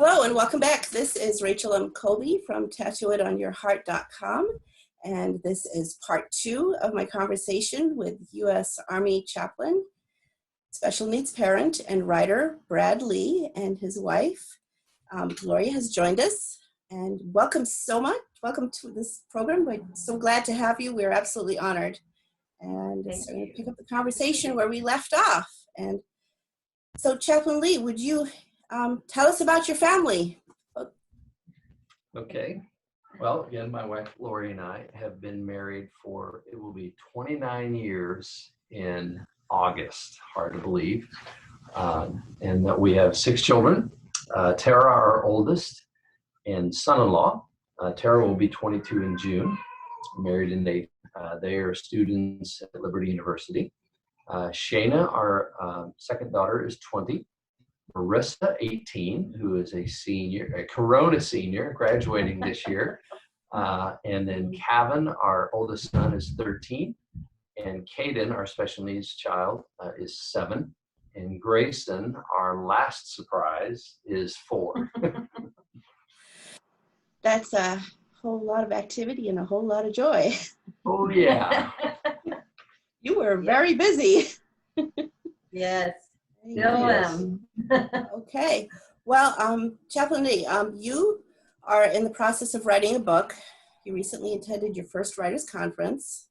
Hello and welcome back. This is Rachel M. Colby from tattooitonyourheart.com, and this is part 2 of my conversation with U.S. Army Chaplain, special needs parent, and writer Brad Lee and his wife. Gloria has joined us, and welcome so much. Welcome to this program. We're so glad to have you. We're absolutely honored. And so we're going to pick up the conversation where we left off. And so Chaplain Lee, would you tell us about your family? Okay. Well, again, my wife Lori and I have been married for, it will be 29 years in August. Hard to believe. And that we have 6 children. Tara, our oldest, and son-in-law. Tara will be 22 in June. Married in Navy. They are students at Liberty University. Shayna, our second daughter, is 20. Marissa, 18, who is a senior, a Corona senior, graduating this year. And then Kevin, our oldest son, is 13. And Caden, our special needs child, is 7. And Grayson, our last surprise, is 4. That's a whole lot of activity and a whole lot of joy. Oh, yeah. You were very busy. Yes. Still am. Okay. Well, Chaplain Lee, you are in the process of writing a book. You recently attended your first writers' conference.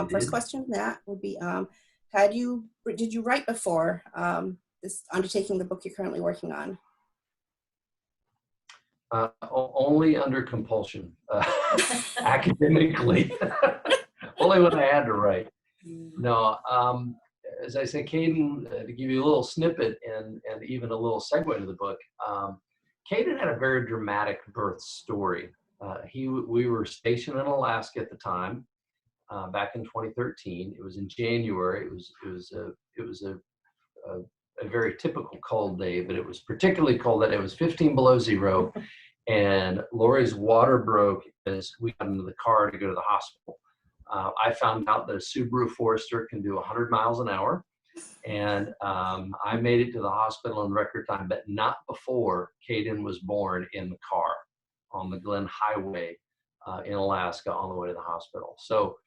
First question that would be, did you write before this undertaking the book you're currently working on? Only under compulsion, academically. Only when I had to write. No, as I say, Caden, to give you a little snippet and even a little segue to the book, Caden had a very dramatic birth story. We were stationed in Alaska at the time, back in 2013. It was in January. It was a very typical cold day, but it was particularly cold that day. It was 15 below zero, and Lori's water broke as we got into the car to go to the hospital. I found out that a Subaru Forester can do 100 miles an hour, and I made it to the hospital in record time, but not before Caden was born in the car on the Glen Highway in Alaska on the way to the hospital. So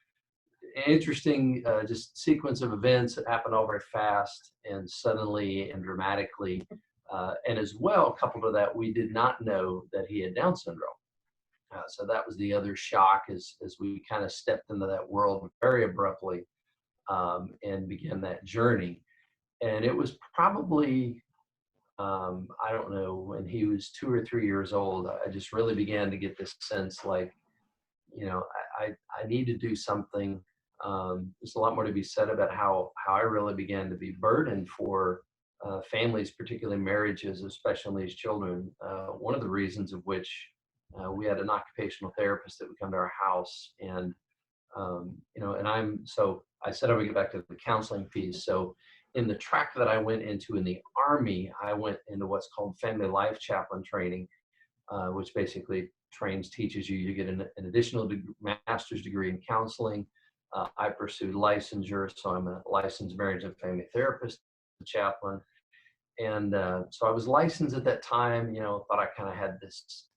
an interesting just sequence of events that happened all very fast and suddenly and dramatically. And as well, coupled with that, we did not know that he had Down syndrome. So that was the other shock as we kind of stepped into that world very abruptly and began that journey. And it was probably, I don't know, when he was 2 or 3 years old, I just really began to get this sense like, you know, I need to do something. There's a lot more to be said about how I really began to be burdened for families, particularly marriages of special needs children. One of the reasons of which we had an occupational therapist that would come to our house, and you know, and so I said I would get back to the counseling piece. So in the track that I went into in the Army, I went into what's called family life chaplain training, which basically teaches you to get an additional master's degree in counseling. I pursued licensure, so I'm a licensed marriage and family therapist, chaplain. And so I was licensed at that time, you know, thought I kind of had this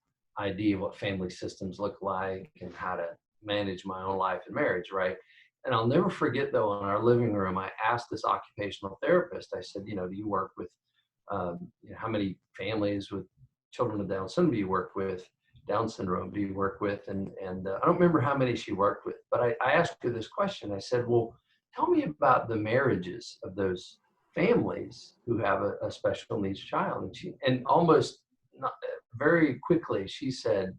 idea of what family systems look like and how to manage my own life and marriage, right? And I'll never forget, though, in our living room, I asked this occupational therapist, I said, you know, do you work with, you know, how many families with children with Down syndrome do you work with? Down syndrome do you work with? And I don't remember how many she worked with, but I asked her this question. I said, well, tell me about the marriages of those families who have a special needs child. And almost not, very quickly, she said,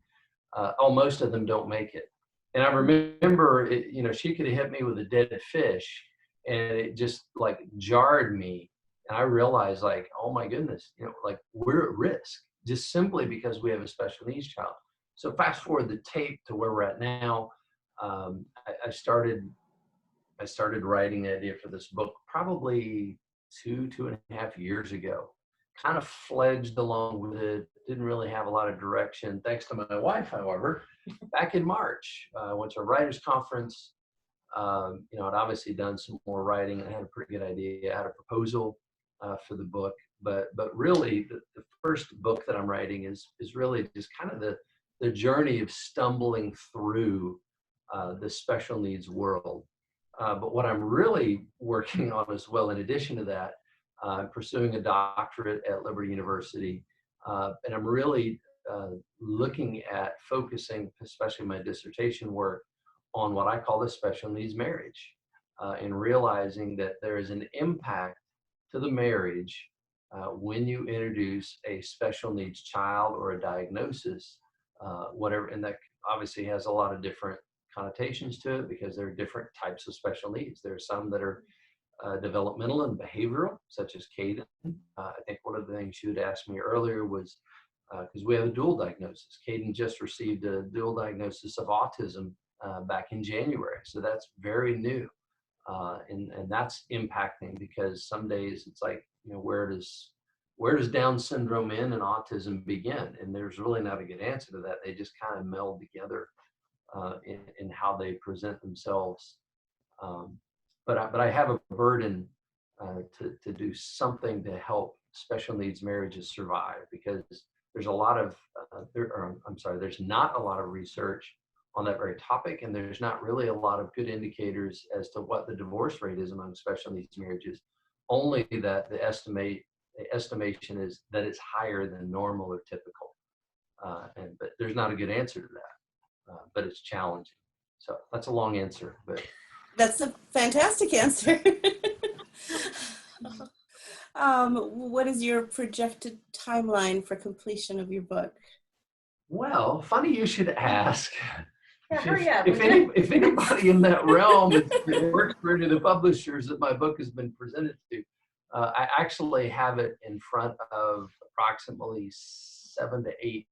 oh, most of them don't make it. And I remember, you know, she could have hit me with a dead fish, and it just like jarred me. And I realized, like, oh my goodness, you know, like we're at risk just simply because we have a special needs child. So fast forward the tape to where we're at now. I started writing the idea for this book probably 2.5 years ago. Kind of fledged along with it. Didn't really have a lot of direction. Thanks to my wife, however, back in March, I went to a writers' conference. You know, I'd obviously done some more writing. I had a pretty good idea. I had a proposal for the book. but really the first book that I'm writing is really just kind of the journey of stumbling through the special needs world. But what I'm really working on as well, in addition to that, I'm pursuing a doctorate at Liberty University, and I'm really looking at focusing, especially my dissertation work, on what I call the special needs marriage, and realizing that there is an impact to the marriage when you introduce a special needs child or a diagnosis, whatever, and that obviously has a lot of different connotations to it because there are different types of special needs. There are some that are developmental and behavioral, such as Caden. I think one of the things you had asked me earlier was, because we have a dual diagnosis. Caden just received a dual diagnosis of autism back in January. So that's very new. And that's impacting because some days it's like, where does Down syndrome end and autism begin? And there's really not a good answer to that. They just kind of meld together in how they present themselves. But I have a burden to do something to help special needs marriages survive, because there's a lot of there's not a lot of research on that very topic, and there's not really a lot of good indicators as to what the divorce rate is among special needs marriages. Only that the estimation is that it's higher than normal or typical, but there's not a good answer to that. But it's challenging. So that's a long answer, but that's a fantastic answer. What is your projected timeline for completion of your book? Well, funny you should ask. Yeah, hurry up. If anybody in that realm works for any of the publishers that my book has been presented to, I actually have it in front of approximately 7 to 8.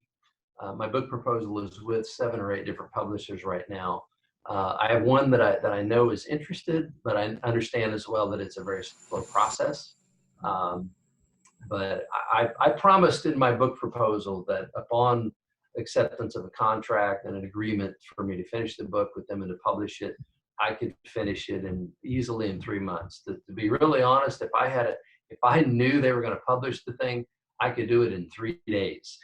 My book proposal is with 7 or 8 different publishers right now. I have one that I know is interested, but I understand as well that it's a very slow process. But I promised in my book proposal that upon acceptance of a contract and an agreement for me to finish the book with them and to publish it, I could finish it easily in 3 months. To be really honest, if I knew they were going to publish the thing, I could do it in 3 days.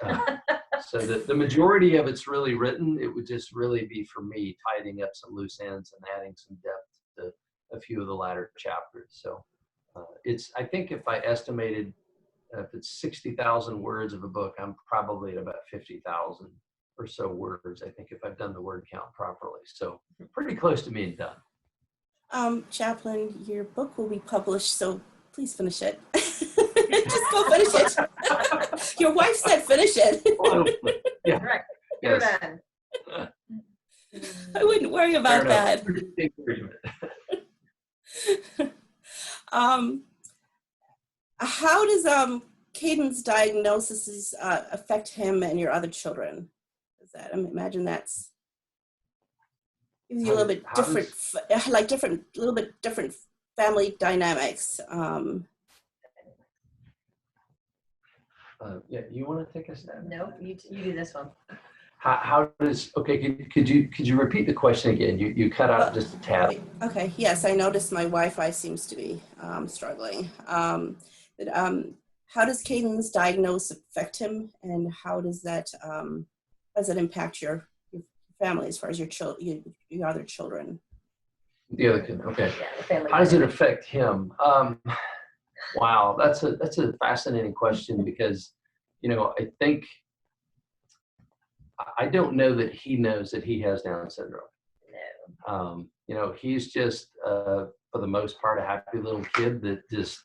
So the majority of it's really written. It would just really be for me tidying up some loose ends and adding some depth to a few of the latter chapters. So I think if I estimated, if it's 60,000 words of a book, I'm probably at about 50,000 or so words, I think, if I've done the word count properly. So pretty close to being done. Chaplain, your book will be published, so please finish it. Just go finish it. Your wife said finish it. Yeah. Right. Yes. I wouldn't worry about that. How does Caden's diagnosis affect him and your other children? I imagine that's gives you a little bit different, little bit different family dynamics. Yeah, you want to take a stab? No, you do this one. How does, okay, could you repeat the question again? You cut out just a tad. Okay, yes, I noticed my Wi-Fi seems to be struggling. How does Caden's diagnosis affect him, and how does that impact your family as far as your other children? The other kid, okay. Yeah, the family. How does it affect him? Wow, that's a fascinating question, because I think I don't know that he knows that he has Down syndrome. No. He's just for the most part a happy little kid that just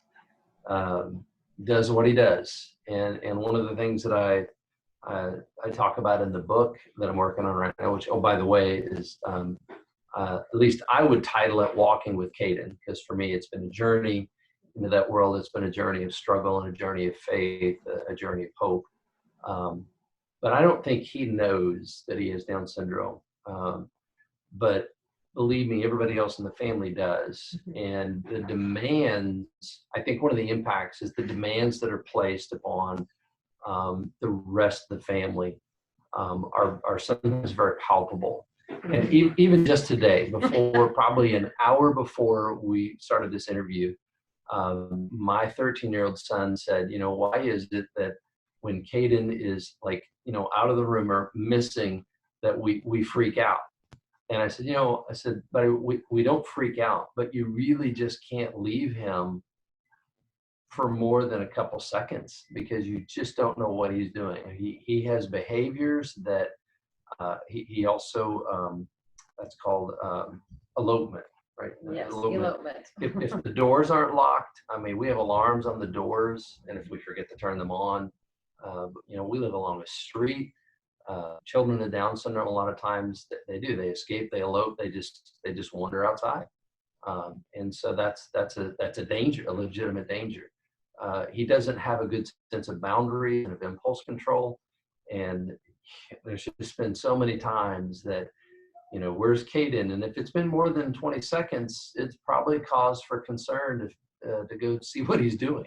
does what he does. And one of the things that I talk about in the book that I'm working on right now, which, oh, by the way, is at least I would title it Walking with Caden, because for me it's been a journey into that world. It's been a journey of struggle and a journey of faith, a journey of hope. But I don't think he knows that he has Down syndrome. But believe me, everybody else in the family does. And the demands, I think one of the impacts is the demands that are placed upon the rest of the family are sometimes very palpable. And even just today, probably an hour before we started this interview, My 13-year-old son said, why is it that when Caden is like, out of the room or missing, that we freak out? And I said, but we don't freak out, but you really just can't leave him for more than a couple seconds because you just don't know what he's doing. He has behaviors that he also, that's called elopement, right? Yes, elopement. If the doors aren't locked, I mean, we have alarms on the doors, and if we forget to turn them on, we live along a street. Children with Down syndrome, a lot of times they escape, they elope, they just wander outside, and so that's a danger, a legitimate danger. He doesn't have a good sense of boundary and of impulse control, and there's just been so many times that, where's Caden? And if it's been more than 20 seconds, it's probably cause for concern to go see what he's doing,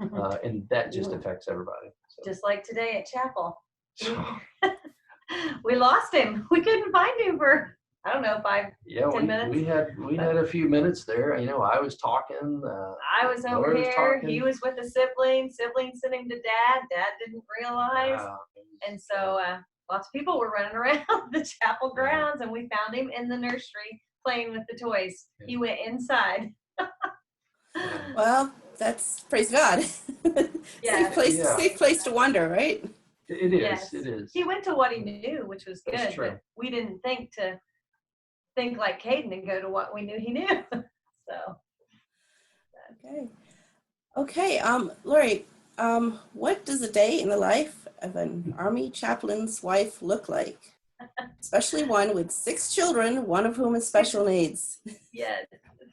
and that just affects everybody. So. Just like today at chapel. We lost him. We couldn't find him for, I don't know, 10 minutes. We had a few minutes there. I was talking. I was over here. He was with a sibling. Sibling sent him to dad. Dad didn't realize. And so lots of people were running around the chapel grounds, and we found him in the nursery playing with the toys. Yeah. He went inside. Well, that's, praise God. Yeah. Safe place to wander, right? It is. Yes. It is. He went to what he knew, which was good. That's true. But we didn't think like Caden and go to what we knew he knew. So. Okay. Lori, what does a day in the life of an Army chaplain's wife look like? Especially one with 6 children, one of whom is special needs. Yeah.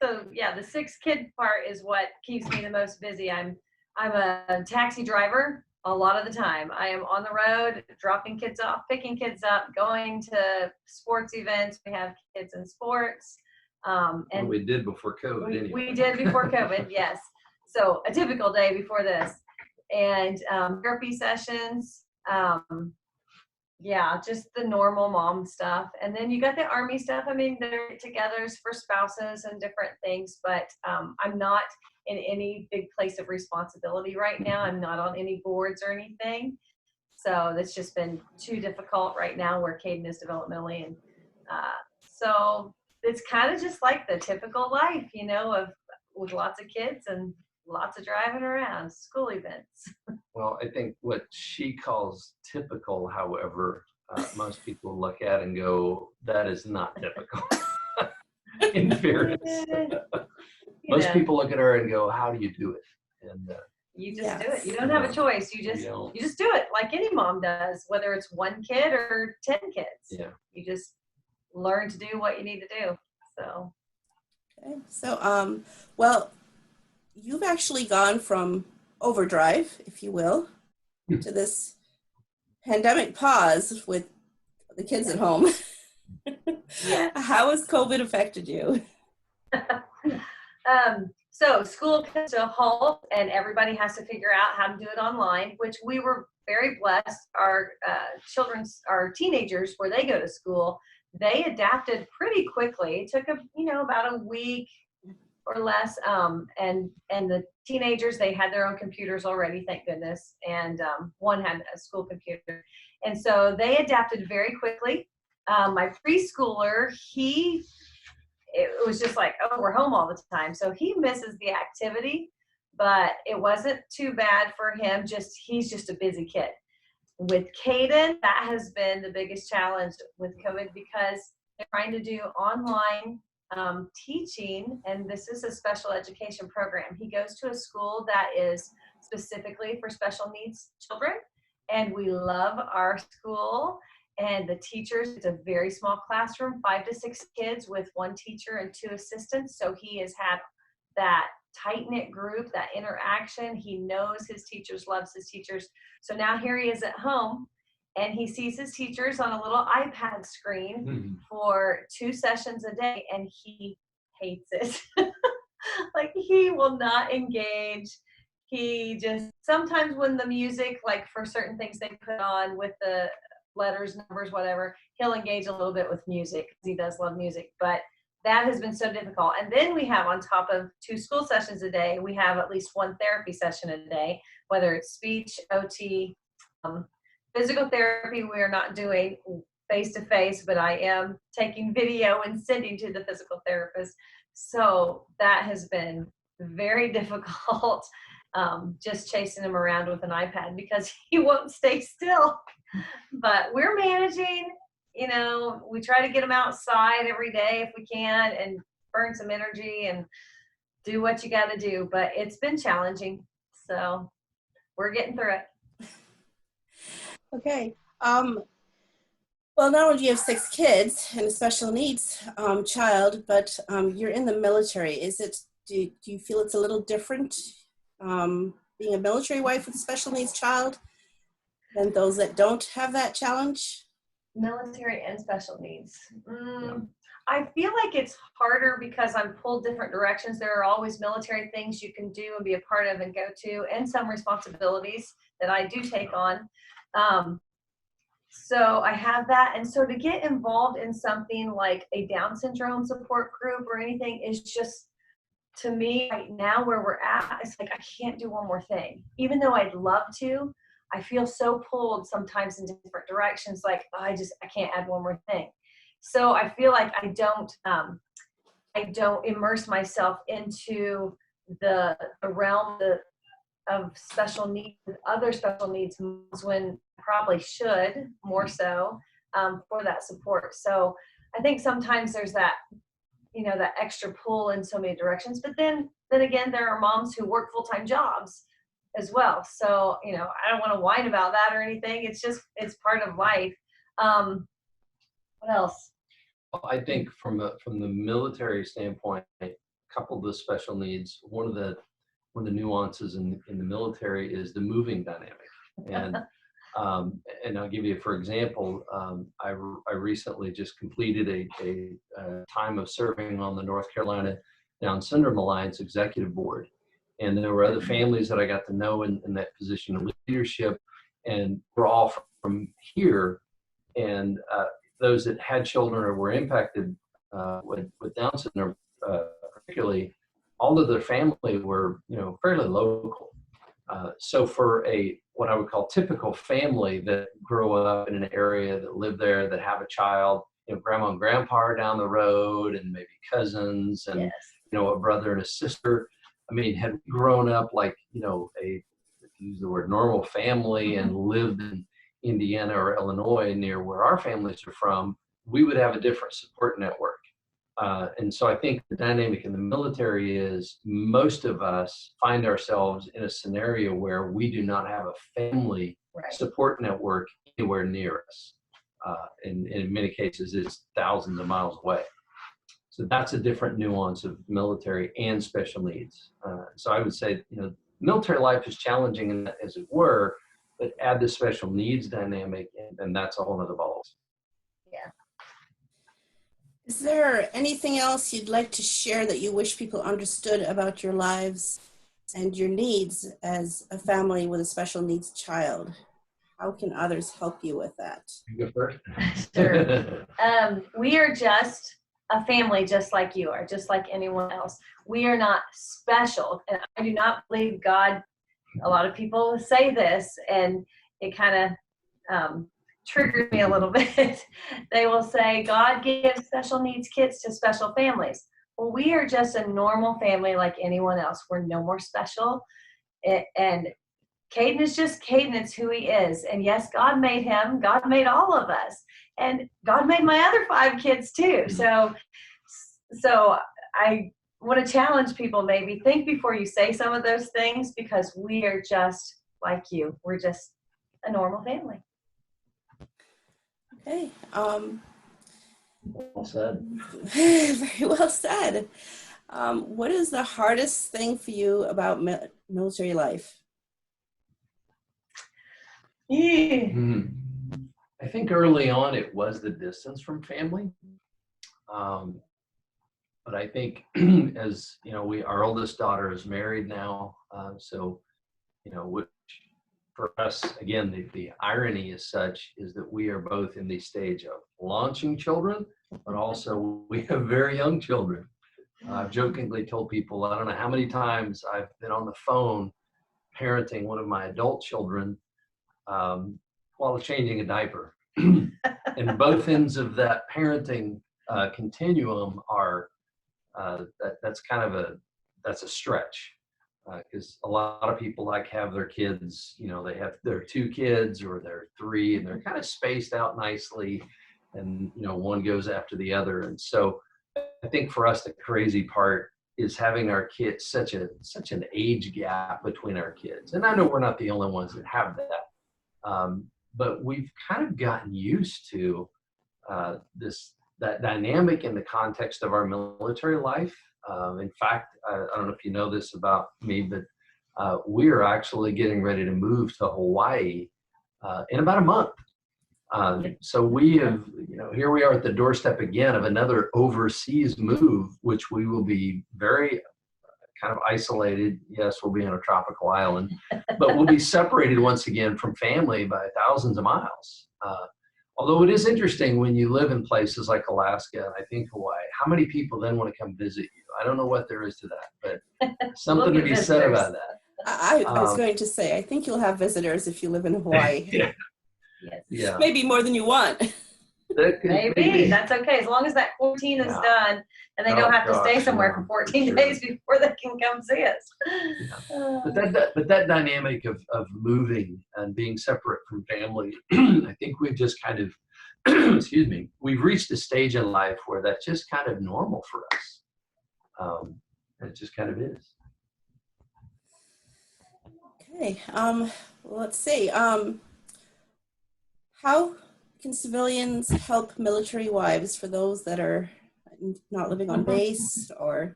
So the 6 kid part is what keeps me the most busy. I'm a taxi driver. A lot of the time I am on the road, dropping kids off, picking kids up, going to sports events. We have kids in sports. And we did before COVID. Anyway. We did before COVID. Yes. So a typical day before this, and therapy sessions. Just the normal mom stuff. And then you got the Army stuff. I mean, they're get-togethers for spouses and different things, but I'm not in any big place of responsibility right now. I'm not on any boards or anything. So that's just been too difficult right now where Caden is developmentally. And so it's kind of just like the typical life, with lots of kids and lots of driving around, school events. Well, I think what she calls typical, however, most people look at and go, that is not typical. In fairness. Most people look at her and go, how do you do it? And you just do it. You don't have a choice. You just do it like any mom does, whether it's 1 kid or 10 kids. Yeah. You just learn to do what you need to do. So. Okay. So, well, you've actually gone from overdrive, if you will, to this pandemic pause with the kids at home. Yeah. How has COVID affected you? So school comes to a halt and everybody has to figure out how to do it online, which we were very blessed. Our teenagers, where they go to school, they adapted pretty quickly. It took about a week or less. And the teenagers, they had their own computers already, thank goodness. And one had a school computer. And so they adapted very quickly. My preschooler, it was just like, oh, we're home all the time. So he misses the activity, but it wasn't too bad for him. He's just a busy kid. With Caden, that has been the biggest challenge with COVID because they're trying to do online teaching, and this is a special education program. He goes to a school that is specifically for special needs children, and we love our school. And the teachers, it's a very small classroom, 5 to 6 kids with 1 teacher and 2 assistants. So he has had that tight-knit group, that interaction. He knows his teachers, loves his teachers. So now here he is at home, and he sees his teachers on a little iPad screen for 2 sessions a day, and he hates it. Like, he will not engage. He just, sometimes when the music, like for certain things they put on with the letters, numbers, whatever, he'll engage a little bit with music because he does love music. But that has been so difficult. And then we have, on top of 2 school sessions a day, we have at least 1 therapy session a day, whether it's speech, OT, physical therapy. We are not doing face-to-face, but I am taking video and sending to the physical therapist. So that has been very difficult, just chasing him around with an iPad because he won't stay still. But we're managing. You know, we try to get him outside every day if we can and burn some energy and do what you got to do. But it's been challenging. So we're getting through it. Okay. Well, not only do you have 6 kids and a special needs child, but you're in the military. Do you feel it's a little different being a military wife with a special needs child than those that don't have that challenge? Military and special needs. I feel like it's harder because I'm pulled different directions. There are always military things you can do and be a part of and go to, and some responsibilities that I do take on. So I have that. And so to get involved in something like a Down syndrome support group or anything is just, to me right now where we're at, it's like I can't do one more thing. Even though I'd love to, I feel so pulled sometimes in different directions, like I can't add one more thing. So I feel like I don't immerse myself into the realm of special needs with other special needs moms when I probably should more so for that support. So I think sometimes there's that, that extra pull in so many directions. But then again, there are moms who work full-time jobs as well. So, I don't want to whine about that or anything. It's part of life. What else? Well, I think from the military standpoint, coupled with special needs, one of the nuances in the military is the moving dynamic. And and I'll give you, for example, I recently just completed a time of serving on the North Carolina Down Syndrome Alliance Executive Board. And there were other families that I got to know in that position of leadership, and we're all from here. And those that had children or were impacted with Down syndrome, particularly, all of their family were, fairly local. So for what I would call typical family that grow up in an area, that live there, that have a child, grandma and grandpa are down the road, and maybe cousins, and Yes. A brother and a sister. I mean, had we grown up like, if you use the word normal family, and lived in Indiana or Illinois near where our families are from, we would have a different support network. And so I think the dynamic in the military is most of us find ourselves in a scenario where we do not have a family support network anywhere near us. And in many cases, it's thousands of miles away. So that's a different nuance of military and special needs. So I would say, military life is challenging, as it were, but add the special needs dynamic, and that's a whole other ball. Yeah. Is there anything else you'd like to share that you wish people understood about your lives and your needs as a family with a special needs child? How can others help you with that? You go first. Sure. We are just a family, just like you are, just like anyone else. We are not special, and I do not believe God. A lot of people say this, and it kind of triggered me a little bit. They will say God gives special needs kids to special families. Well, we are just a normal family like anyone else. We're no more special. And Caden is just Caden. It's who he is. And yes, God made him. God made all of us. And God made my other 5 kids too. So I want to challenge people, maybe think before you say some of those things, because we are just like you. We're just a normal family. Okay. Well said. Very well said. What is the hardest thing for you about military life? Yeah. I think early on it was the distance from family. But I think as our oldest daughter is married now. So, which for us, again, the irony is such is that we are both in the stage of launching children, but also we have very young children. I've jokingly told people, I don't know how many times I've been on the phone parenting one of my adult children while changing a diaper. And both ends of that parenting continuum are that's kind of that's a stretch, because a lot of people like have their kids, they have their 2 kids or their 3, and they're kind of spaced out nicely, and one goes after the other. And so I think for us the crazy part is having our kids such an age gap between our kids. And I know we're not the only ones that have that, but we've kind of gotten used to that dynamic in the context of our military life. In fact, I don't know if you know this about me, but we are actually getting ready to move to Hawaii in about a month. So we have, here we are at the doorstep again of another overseas move, which we will be very kind of isolated. Yes, we'll be on a tropical island, but we'll be separated once again from family by thousands of miles. Although it is interesting when you live in places like Alaska, and I think Hawaii, how many people then want to come visit you? I don't know what there is to that, but something to be said about that. I was going to say, I think you'll have visitors if you live in Hawaii. Yeah. Yes. Yeah. Maybe more than you want. Maybe. That's okay. As long as that quarantine is done and they don't have to stay somewhere for 14 days before they can come see us. Yeah. But that dynamic of moving and being separate from family, I think we've just kind of, excuse me, we've reached a stage in life where that's just kind of normal for us. It just kind of is. Okay. Let's see. How can civilians help military wives, for those that are not living on base or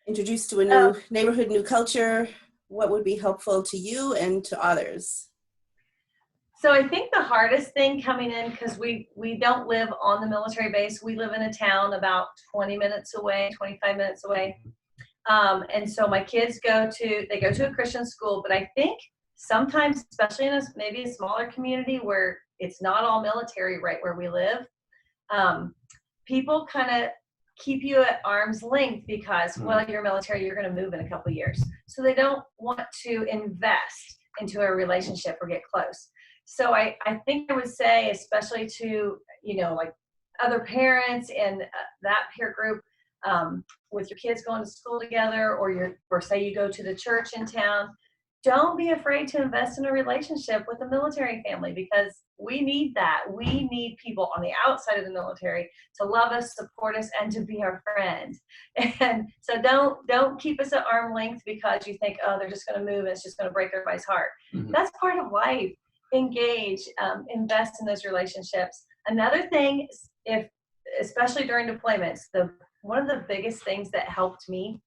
introduced to a new neighborhood, new culture? What would be helpful to you and to others? So I think the hardest thing coming in, because we don't live on the military base, we live in a town about 20 minutes away, 25 minutes away. And so my kids go to a Christian school, but I think sometimes, especially in maybe a smaller community where it's not all military right where we live, people kind of keep you at arm's length because, well, you're military, you're going to move in a couple of years. So they don't want to invest into a relationship or get close. So I think I would say, especially to, like other parents and that peer group, with your kids going to school together, or say you go to the church in town, don't be afraid to invest in a relationship with a military family, because we need that. We need people on the outside of the military to love us, support us, and to be our friend. And so don't keep us at arm's length because you think, oh, they're just going to move and it's just going to break everybody's heart. Mm-hmm. That's part of life. Engage, invest in those relationships. Another thing, especially during deployments, one of the biggest things that helped me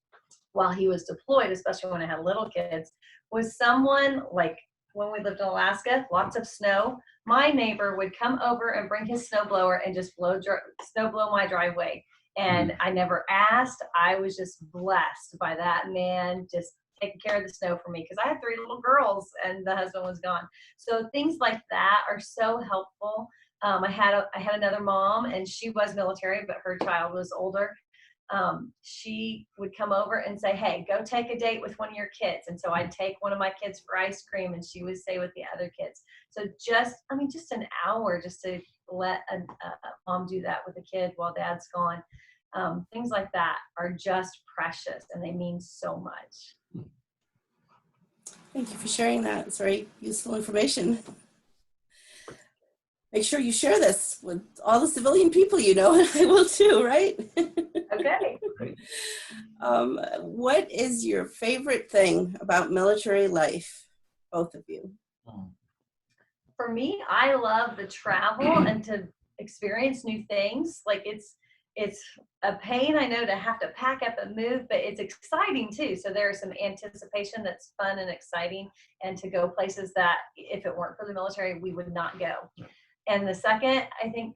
while he was deployed, especially when I had little kids, was someone, like when we lived in Alaska, lots of snow, my neighbor would come over and bring his snowblower and just snow blow my driveway. And I never asked. I was just blessed by that man just taking care of the snow for me, because I had 3 little girls and the husband was gone. So things like that are so helpful. I had another mom, and she was military, but her child was older. She would come over and say, hey, go take a date with one of your kids. And so I'd take one of my kids for ice cream, and she would stay with the other kids. So just an hour just to let a mom do that with a kid while dad's gone. Things like that are just precious, and they mean so much. Thank you for sharing that. It's very useful information. Make sure you share this with all the civilian people you know, and I will too, right? Okay. What is your favorite thing about military life, both of you? For me, I love the travel and to experience new things. Like it's a pain, I know, to have to pack up and move, but it's exciting too. So there's some anticipation that's fun and exciting, and to go places that if it weren't for the military, we would not go. And the second, I think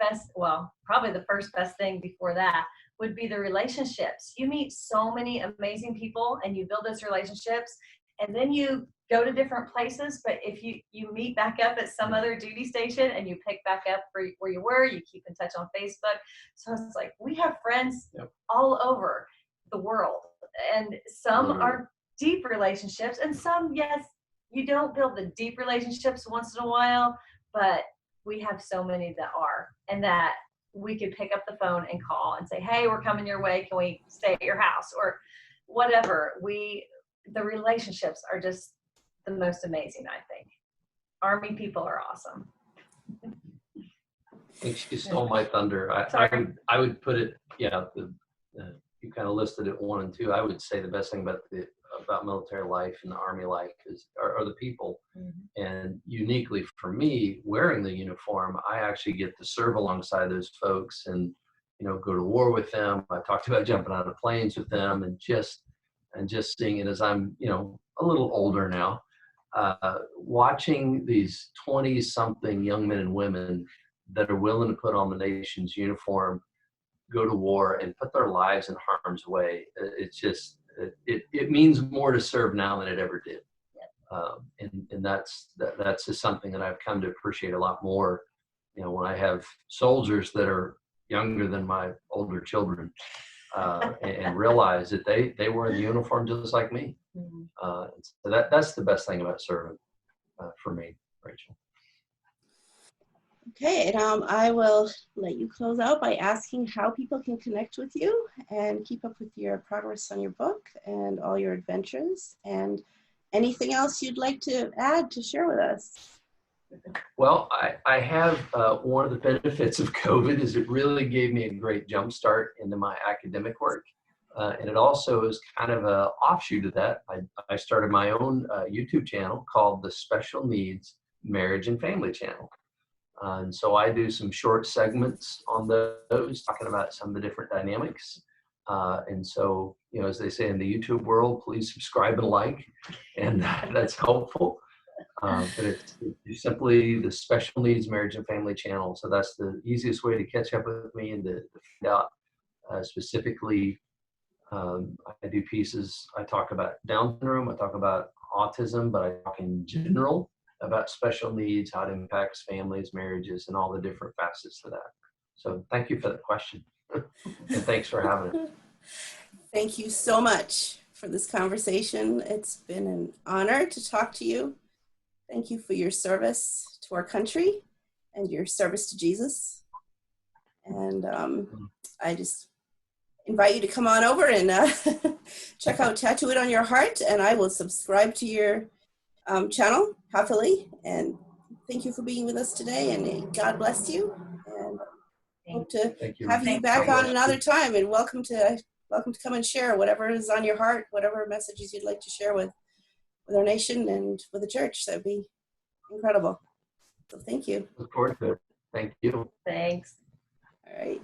probably the first best thing before that would be the relationships. You meet so many amazing people and you build those relationships, and then you go to different places, but if you meet back up at some other duty station and you pick back up where you were, you keep in touch on Facebook. So it's like we have friends all over the world, and some are deep relationships, and some, yes, you don't build the deep relationships once in a while, but we have so many that are, and that we could pick up the phone and call and say, hey, we're coming your way. Can we stay at your house or whatever? The relationships are just the most amazing, I think. Army people are awesome. I think she stole my thunder. I would put it, you kind of listed it 1 and 2. I would say the best thing about military life and the Army life are the people. And uniquely for me, wearing the uniform, I actually get to serve alongside those folks and, go to war with them. I talked about jumping out of planes with them and just seeing it as I'm, a little older now, watching these 20-something young men and women that are willing to put on the nation's uniform, go to war, and put their lives in harm's way. It's just, it means more to serve now than it ever did. And that's just something that I've come to appreciate a lot more, when I have soldiers that are younger than my older children, and realize that they wear the uniform just like me. So that's the best thing about serving for me, Rachel. Okay, and I will let you close out by asking how people can connect with you and keep up with your progress on your book and all your adventures, and anything else you'd like to add to share with us. Well, I have one of the benefits of COVID is it really gave me a great jump start into my academic work. And it also is kind of an offshoot of that. I started my own YouTube channel called the Special Needs Marriage and Family Channel. And so I do some short segments on those, talking about some of the different dynamics. And so, as they say in the YouTube world, please subscribe and like, and that's helpful. But it's simply the Special Needs Marriage and Family Channel. So that's the easiest way to catch up with me and to find out specifically. I do pieces. I talk about Down syndrome. I talk about autism, but I talk in general about special needs, how it impacts families, marriages, and all the different facets to that. So thank you for the question. And thanks for having it. Thank you so much for this conversation. It's been an honor to talk to you. Thank you for your service to our country and your service to Jesus. And I just invite you to come on over and check out Tattoo It on Your Heart, and I will subscribe to your channel happily. And thank you for being with us today, and God bless you. And hope to have you back on another time. And welcome to come and share whatever is on your heart, whatever messages you'd like to share with our nation and with the church. That'd be incredible. So thank you. Look forward to it. Thank you. Thanks. All right.